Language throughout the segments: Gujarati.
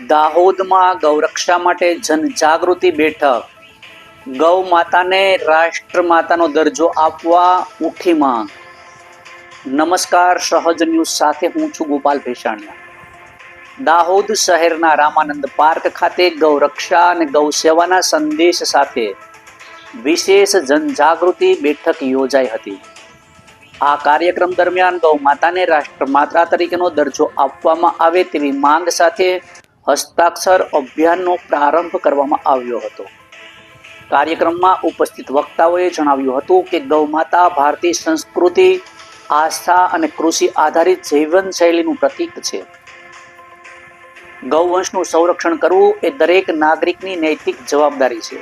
દાહોદમાં ગૌરક્ષા માટે જનજાગૃતિ બેઠક. ગૌ માતાને રાષ્ટ્રમાતાનો દરજ્જો આપવા ઉઠી માંગ. નમસ્કાર, સહજ ન્યૂઝ સાથે હું છું ગોપાલ ભેસાણીયા. દાહોદ શહેરના રામાનંદ પાર્ક ખાતે ગૌરક્ષા અને ગૌ સેવાના સંદેશ સાથે વિશેષ જનજાગૃતિ બેઠક યોજાઈ હતી. આ કાર્યક્રમ દરમિયાન ગૌ માતાને રાષ્ટ્રમાતા તરીકેનો દરજ્જો આપવામાં આવે તેવી માંગ સાથે હસ્તાક્ષર અભિયાનનો પ્રારંભ કરવામાં આવ્યો હતો. કાર્યક્રમમાં ઉપસ્થિત વક્તાઓએ જણાવ્યું હતું કે ગૌ માતા ભારતીય સંસ્કૃતિ, આસ્થા અને કૃષિ આધારિત જીવનશૈલીનું પ્રતીક છે. ગૌવંશનું સંરક્ષણ કરવું એ દરેક નાગરિકની નૈતિક જવાબદારી છે.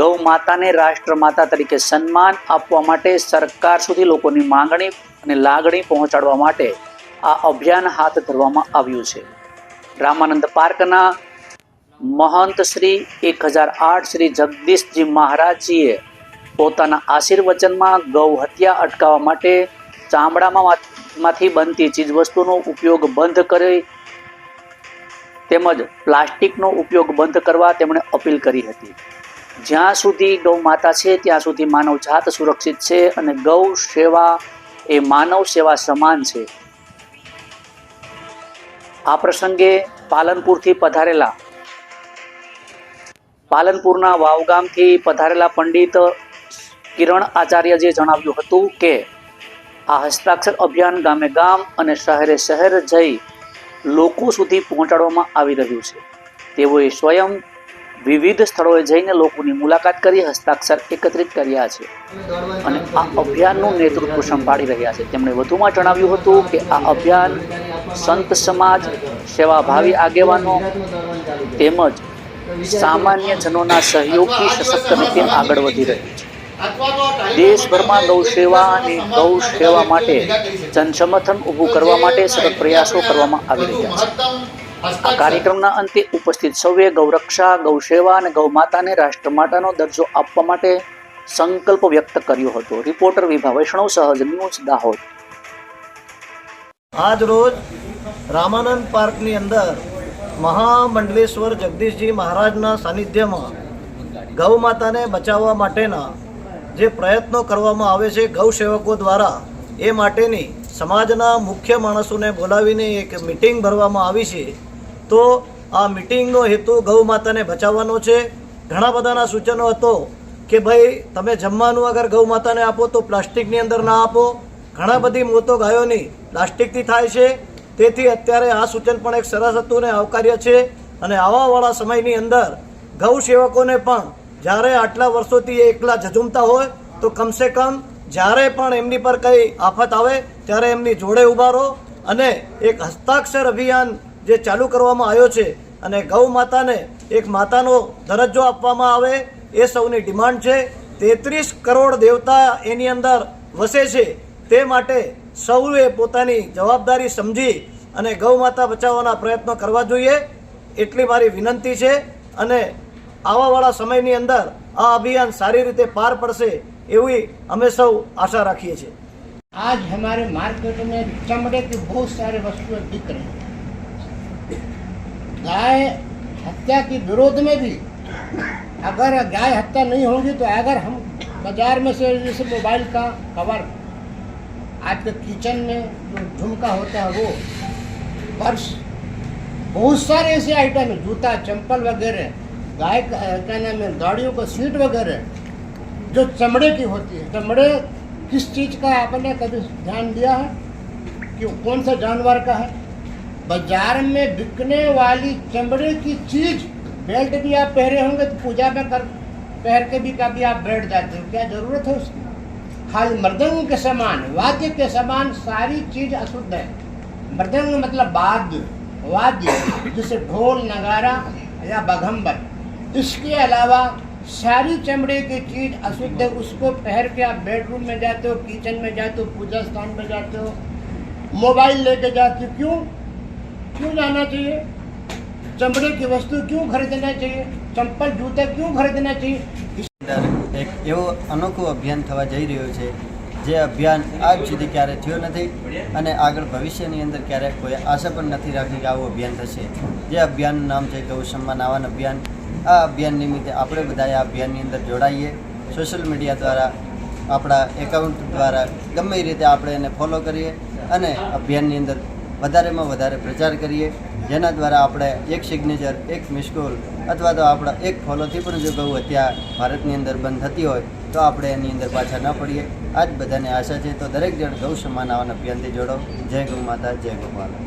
ગૌ માતાને રાષ્ટ્રમાતા તરીકે સન્માન આપવા માટે સરકાર સુધી લોકોની માંગણી અને લાગણી પહોંચાડવા માટે આ અભિયાન હાથ ધરવામાં આવ્યું છે. રામાનંદ પાર્કના મહંત શ્રી 1008 શ્રી જગદીશજી મહારાજજીએ પોતાના આશીર્વચનમાં ગૌ હત્યા અટકાવવા માટે ચામડામાંથી બનતી ચીજવસ્તુનો ઉપયોગ બંધ કરી તેમજ પ્લાસ્ટિકનો ઉપયોગ બંધ કરવા તેમણે અપીલ કરી હતી. જ્યાં સુધી ગૌ માતા છે ત્યાં સુધી માનવ જાત સુરક્ષિત છે અને ગૌ સેવા એ માનવ સેવા સમાન છે. આ પ્રસંગે પાલનપુરના વાવગામથી પધારેલા પંડિત કિરણ આચાર્યજીએ જણાવ્યું હતું કે આ હસ્તાક્ષર અભિયાન ગામે ગામ અને શહેરે શહેર જઈ લોકો સુધી પહોંચાડવામાં આવી રહ્યું છે. તેઓએ સ્વયં વિવિધ સ્થળોએ જઈને લોકોની મુલાકાત કરી હસ્તાક્ષર એકત્રિત કર્યા છે અને આ અભિયાનનું નેતૃત્વ સંભાળી રહ્યા છે. તેમણે વધુમાં જણાવ્યું હતું કે આ અભિયાન સંત સમાજ, સેવાભાવી આગેવાનો તેમજ સામાન્ય જનોના સહયોગથી સશક્ત રીતે આગળ વધી રહ્યું છે. દેશભરમાં ગૌ સેવા અને ગૌ સેવા માટે જનસમર્થન ઊભું કરવા માટે સતત પ્રયાસો કરવામાં આવી રહ્યા છે. આ કાર્યક્રમના અંતે ઉપસ્થિત સૌએ ગૌરક્ષા, ગૌ સેવા અને ગૌ માતાને રાષ્ટ્રમાતાનો દરજ્જો આપવા માટે સંકલ્પ વ્યક્ત કર્યો હતો. રિપોર્ટર વિભા વૈષ્ણવ, સહજ ન્યૂઝ, દાહોદ. આજ રોજ રામાનંદ પાર્કની અંદર મહામંડલેશ્વર જગદીશજી મહારાજના સાનિધ્યમાં ગૌ માતાને બચાવવા માટેના જે પ્રયત્નો કરવામાં આવે છે ગૌ સેવકો દ્વારા, એ માટેની સમાજના મુખ્ય માણસોને બોલાવીને એક મિટિંગ ભરવામાં આવી છે. તો આ મિટિંગનો હેતુ ગૌ માતાને બચાવવાનો છે. ઘણા બધાના સૂચનો હતો કે ભાઈ તમે જમવાનું અગર ગૌ માતાને આપો તો પ્લાસ્ટિકની અંદર ના આપો. ઘણા બધી મોતો ગાયોની પ્લાસ્ટિકથી થાય છે. તેથી અત્યારે આ સૂચન પણ એક સરસ હતું ને આવકાર્ય છે. અને આવાવાળા સમયની અંદર ગૌ સેવકોને પણ જ્યારે આટલા વર્ષોથી એ એકલા ઝઝૂમતા હોય તો કમસે કમ જ્યારે પણ એમની પર કંઈ આફત આવે ત્યારે એમની જોડે ઊભા રહો અને એક હસ્તાક્ષર અભિયાન જે ચાલુ કરવામાં આવ્યો છે અને ગૌ માતાને એક માતાનો દરજ્જો આપવામાં આવે એ સૌની ડિમાન્ડ છે. 33 કરોડ દેવતા એની અંદર વસે છે. તે માટે સૌએ પોતાની જવાબદારી સમજી અને ગૌ માતા બચાવવાના પ્રયત્નો કરવા જોઈએ એટલી મારી વિનંતી છે. અને આવાવાળા સમયની અંદર આ અભિયાન સારી રીતે પાર પડશે એવી અમે સૌ आशा रखिए છીએ. आज हमारे मार्केट में चमड़े की बहुत सारे वस्तुएं बिक रही हैं. गाय हत्या के विरोध में भी अगर गाय हत्या नहीं होगी तो अगर हम बाजार में से जैसे मोबाइल का कवर, आपके किचन में जो झुमका होता है वो, पर्स, बहुत सारे ऐसे आइटम है, जूता, चंपल वगैरह, गाय क्या नाम है, गाड़ियों का सीट वगैरह जो चमड़े की होती है. चमड़े किस चीज़ का आपने कभी ध्यान दिया है कि कौन सा जानवर का है? बाजार में बिकने वाली चमड़े की चीज़, बेल्ट भी आप पहरे होंगे तो पूजा में पहन के भी कभी आप बैठ जाते हो, क्या ज़रूरत है उसकी? खाली मृदंग के समान, वाद्य के समान सारी चीज़ अशुद्ध है. मृदंग मतलब वाद्य जैसे ढोल, नगारा या बघम्बर. इसके अलावा सारी चमड़े की चीज़ अशुद्ध है. उसको पहन के आप बेडरूम में जाते हो, किचन में जाते हो, पूजा स्थान में जाते हो, मोबाइल लेके जाते हो. क्यों जाना चाहिए? चमड़े की वस्तु क्यों खरीदना चाहिए? चंपल, जूते क्यों खरीदना चाहिए? એક એવો અનોખો અભિયાન થવા જઈ રહ્યો છે જે અભિયાન આજ સુધી ક્યારે થયું નથી અને આગળ ભવિષ્યની અંદર ક્યારેક કોઈ આશા પણ નથી રાખી કે આવું અભિયાન થશે. જે અભિયાનનું નામ છે ગૌ સન્માન આવાન અભિયાન. આ અભિયાન નિમિત્તે આપણે બધાએ આ અભિયાનની અંદર જોડાઈએ. સોશિયલ મીડિયા દ્વારા, આપણા એકાઉન્ટ દ્વારા ગમે એ રીતે આપણે એને ફોલો કરીએ અને અભિયાનની અંદર વધારેમાં વધારે પ્રચાર કરીએ, જેના દ્વારા આપણે એક સિગ્નેચર, એક મિસકોલ અથવા તો આપણા એક ફોલોથી પણ જો ગૌ હત્યા ભારતની અંદર બંધ થતી હોય તો આપણે એની અંદર પાછા ન પડીએ. આ જ બધાને આશા છે. તો દરેક જણ ગૌ સન્માન આવાન અભિયાનથી જોડો. જય ગૌ માતા, જય ગૌપાલ.